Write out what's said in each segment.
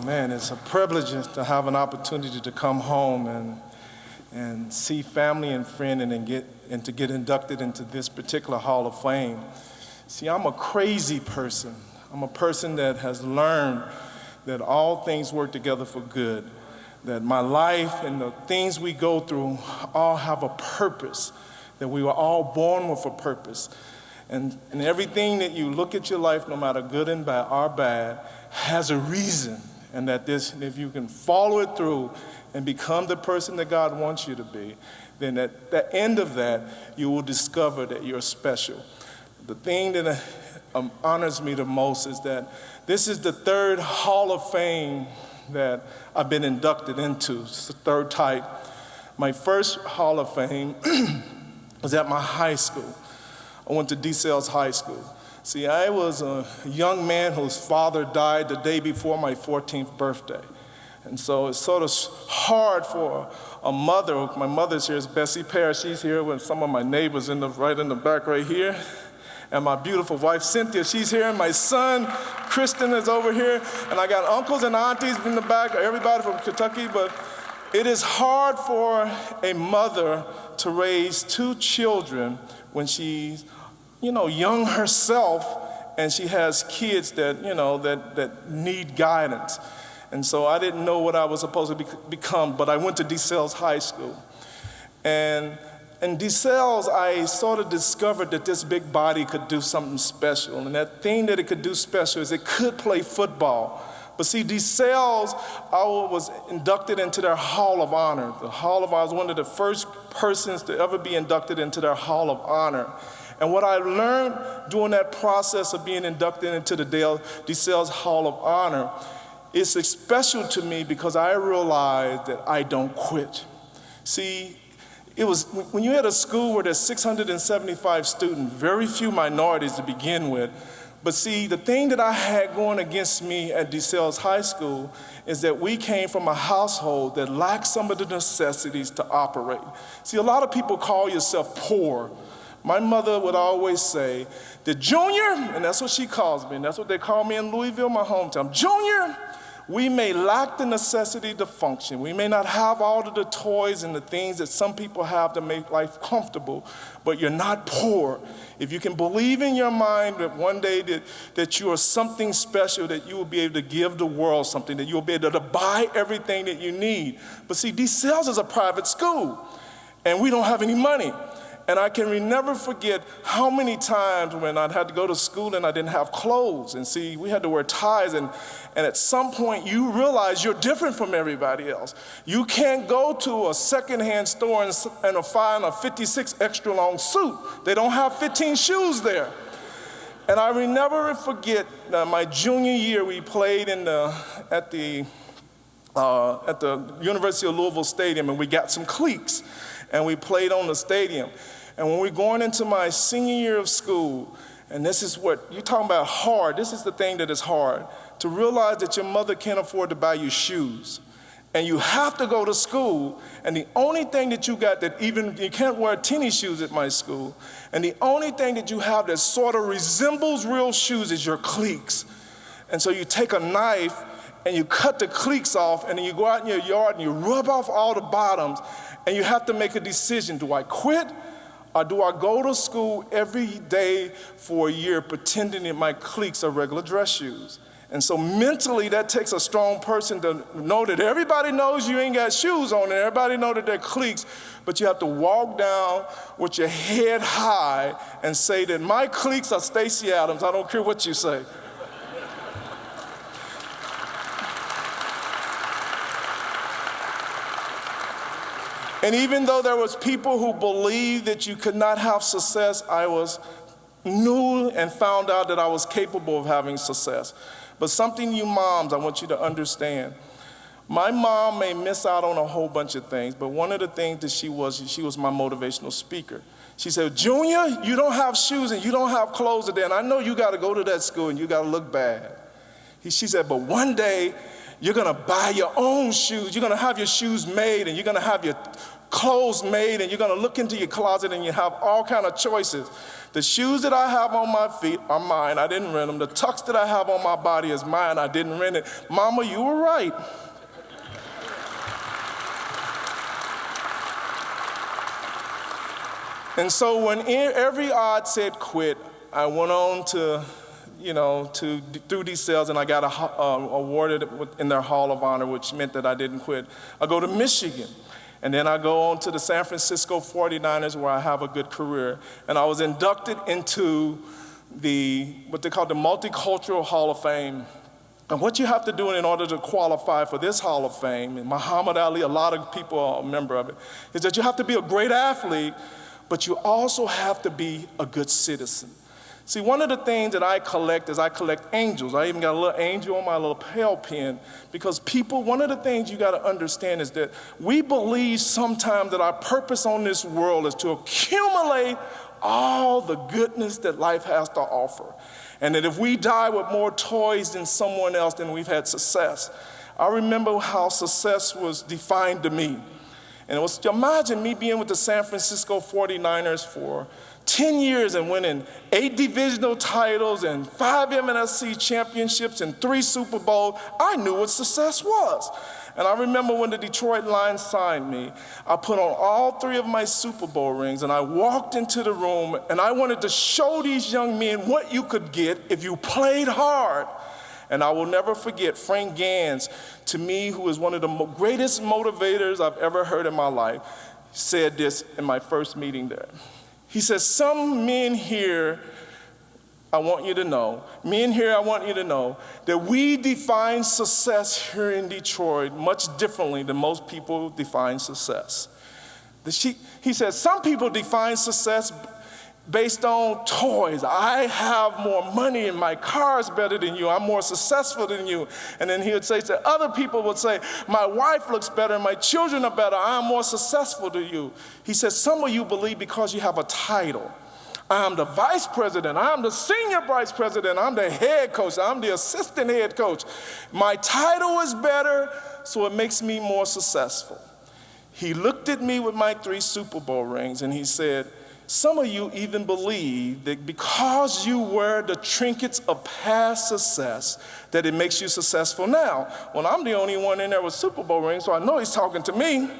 Man, it's a privilege to have an opportunity to come home and see family and friends and to get inducted into this particular Hall of Fame. See, I'm a crazy person. I'm a person that has learned that all things work together for good, that my life and the things we go through all have a purpose, that we were all born with a purpose. And everything that you look at your life, no matter good and bad or bad, has a reason. And that if you can follow it through and become the person that God wants you to be, then at the end of that, you will discover that you're special. The thing that honors me the most is that this is the third Hall of Fame that I've been inducted into. It's the third type. My first Hall of Fame was at my high school. I went to DeSales High School. See, I was a young man whose father died the day before my 14th birthday. And so it's sort of hard for a mother. My mother's here is Bessie Pear. She's here with some of my neighbors right in the back right here. And my beautiful wife, Cynthia, she's here. And my son, Kristen, is over here. And I got uncles and aunties in the back, everybody from Kentucky. But it is hard for a mother to raise two children when she's young herself, and she has kids that, that need guidance. And so I didn't know what I was supposed to become, but I went to DeSales High School. And in DeSales, I sort of discovered that this big body could do something special. And that thing that it could do special is it could play football. But see, DeSales, I was inducted into their Hall of Honor. The Hall of Honor, I was one of the first persons to ever be inducted into their Hall of Honor. And what I learned during that process of being inducted into the DeSales Hall of Honor is special to me because I realized that I don't quit. See, it was when you're at a school where there's 675 students, very few minorities to begin with. But see, the thing that I had going against me at DeSales High School is that we came from a household that lacked some of the necessities to operate. See, a lot of people call yourself poor. My mother would always say, the Junior, and that's what she calls me, and that's what they call me in Louisville, my hometown. Junior, we may lack the necessity to function. We may not have all of the toys and the things that some people have to make life comfortable, but you're not poor. If you can believe in your mind that one day that you are something special, that you will be able to give the world something, that you'll be able to buy everything that you need. But see, DeSales is a private school, and we don't have any money. And I can never forget how many times when I had to go to school and I didn't have clothes. And see, we had to wear ties. And at some point, you realize you're different from everybody else. You can't go to a secondhand store and find a 56 extra long suit. They don't have 15 shoes there. And I will never forget my junior year, we played at the University of Louisville Stadium, and we got some cleats. And we played on the stadium. And when we're going into my senior year of school, and this is what, you're talking about hard, this is the thing that is hard, to realize that your mother can't afford to buy you shoes. And you have to go to school, and the only thing that you got that even, you can't wear tennis shoes at my school, and the only thing that you have that sort of resembles real shoes is your cleats. And so you take a knife, and you cut the cleats off, and then you go out in your yard, and you rub off all the bottoms, and you have to make a decision. Do I quit, or do I go to school every day for a year pretending that my cleats are regular dress shoes? And so mentally, that takes a strong person to know that everybody knows you ain't got shoes on, and everybody know that they're cleats, but you have to walk down with your head high and say that my cleats are Stacey Adams. I don't care what you say. And even though there was people who believed that you could not have success, I knew and found out that I was capable of having success. But something you moms, I want you to understand. My mom may miss out on a whole bunch of things, but one of the things that she was my motivational speaker. She said, Junior, you don't have shoes and you don't have clothes today, and I know you got to go to that school and you got to look bad. She said, but one day, you're gonna buy your own shoes. You're gonna have your shoes made, and you're gonna have your clothes made, and you're gonna look into your closet and you have all kind of choices. The shoes that I have on my feet are mine, I didn't rent them. The tux that I have on my body is mine, I didn't rent it. Mama, you were right. And so when every odd said quit, I went on to through these sales, and I got awarded in their Hall of Honor, which meant that I didn't quit. I go to Michigan, and then I go on to the San Francisco 49ers, where I have a good career. And I was inducted into what they call the Multicultural Hall of Fame. And what you have to do in order to qualify for this Hall of Fame, and Muhammad Ali, a lot of people are a member of it, is that you have to be a great athlete, but you also have to be a good citizen. See, one of the things that I collect is I collect angels. I even got a little angel on my little pail pen, because one of the things you got to understand is that we believe sometimes that our purpose on this world is to accumulate all the goodness that life has to offer. And that if we die with more toys than someone else, then we've had success. I remember how success was defined to me. And it was, imagine me being with the San Francisco 49ers for 10 years and winning 8 divisional titles and 5 MNSC championships and 3 Super Bowls. I knew what success was. And I remember when the Detroit Lions signed me, I put on all 3 of my Super Bowl rings, and I walked into the room, and I wanted to show these young men what you could get if you played hard. And I will never forget Frank Gans, to me, who is one of the greatest motivators I've ever heard in my life, said this in my first meeting there. He says, some men here, I want you to know that we define success here in Detroit much differently than most people define success. He says, some people define success based on toys. I have more money and my car is better than you. I'm more successful than you. And then he would say, other people would say, my wife looks better and my children are better. I'm more successful than you. He says, some of you believe because you have a title. I'm the vice president. I'm the senior vice president. I'm the head coach. I'm the assistant head coach. My title is better, so it makes me more successful. He looked at me with my 3 Super Bowl rings and he said, some of you even believe that because you wear the trinkets of past success, that it makes you successful now. Well, I'm the only one in there with Super Bowl rings, so I know he's talking to me.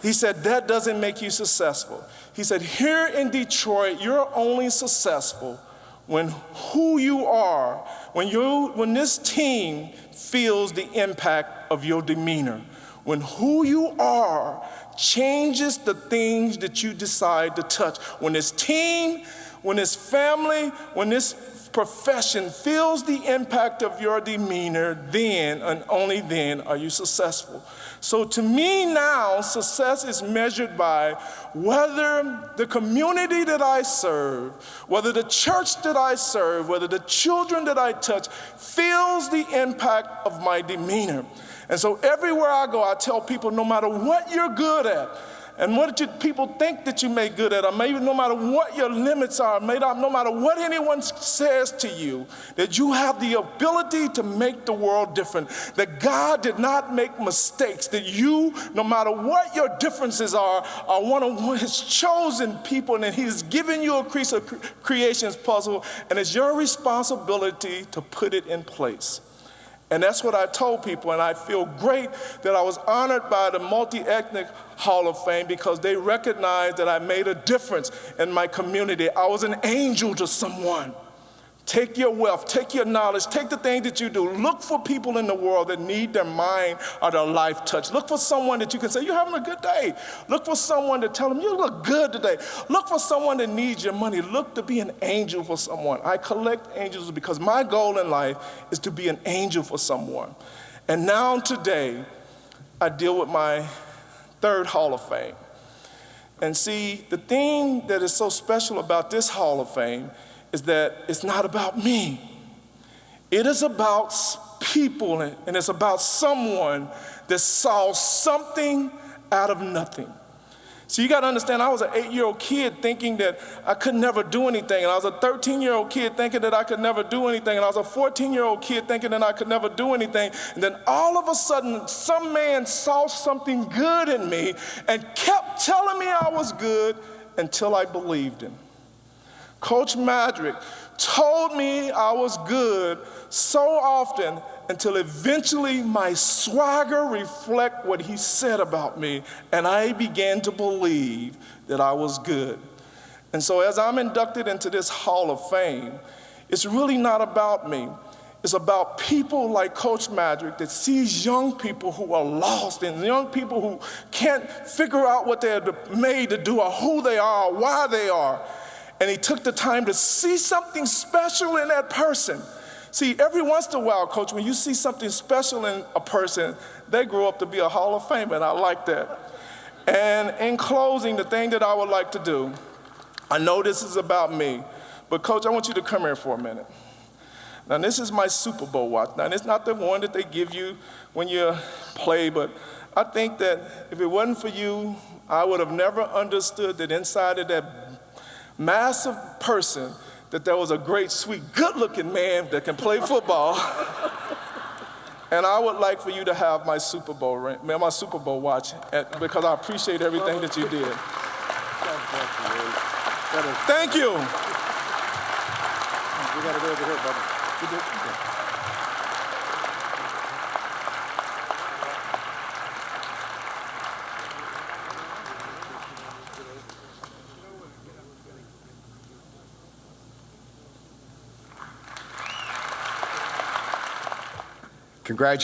He said, that doesn't make you successful. He said, here in Detroit, you're only successful when who you are, when this team feels the impact of your demeanor. When who you are changes the things that you decide to touch. When this team, when this family, when this profession feels the impact of your demeanor, then and only then are you successful. So to me now, success is measured by whether the community that I serve, whether the church that I serve, whether the children that I touch feels the impact of my demeanor. And so everywhere I go, I tell people, no matter what you're good at, and what people think that you may be good at, or maybe no matter what your limits are, no matter what anyone says to you, that you have the ability to make the world different, that God did not make mistakes, that you, no matter what your differences are one of his chosen people, and that he's given you a piece of creation's puzzle, and it's your responsibility to put it in place. And that's what I told people, and I feel great that I was honored by the Multi-Ethnic Hall of Fame because they recognized that I made a difference in my community. I was an angel to someone. Take your wealth, take your knowledge, take the things that you do. Look for people in the world that need their mind or their life touched. Look for someone that you can say, you're having a good day. Look for someone to tell them, you look good today. Look for someone that needs your money. Look to be an angel for someone. I collect angels because my goal in life is to be an angel for someone. And now today, I deal with my 3rd Hall of Fame. And see, the thing that is so special about this Hall of Fame is that it's not about me. It is about people, and it's about someone that saw something out of nothing. So you got to understand, I was an 8-year-old kid thinking that I could never do anything. And I was a 13-year-old kid thinking that I could never do anything. And I was a 14-year-old kid thinking that I could never do anything. And then all of a sudden, some man saw something good in me and kept telling me I was good until I believed him. Coach Madrick told me I was good so often until eventually my swagger reflect what he said about me, and I began to believe that I was good. And so as I'm inducted into this Hall of Fame, it's really not about me. It's about people like Coach Madrick that sees young people who are lost and young people who can't figure out what they're made to do or who they are or why they are. And he took the time to see something special in that person. See, every once in a while, Coach, when you see something special in a person, they grow up to be a Hall of Famer, and I like that. And in closing, the thing that I would like to do, I know this is about me, but Coach, I want you to come here for a minute. Now, this is my Super Bowl watch. Now, it's not the one that they give you when you play, but I think that if it wasn't for you, I would have never understood that inside of that massive person that there was a great, sweet, good-looking man that can play football. And I would like for you to have my Super Bowl ring, my Super Bowl watch, because I appreciate everything that you did. Thank you. We gotta go over here, Bubba. Congratulations.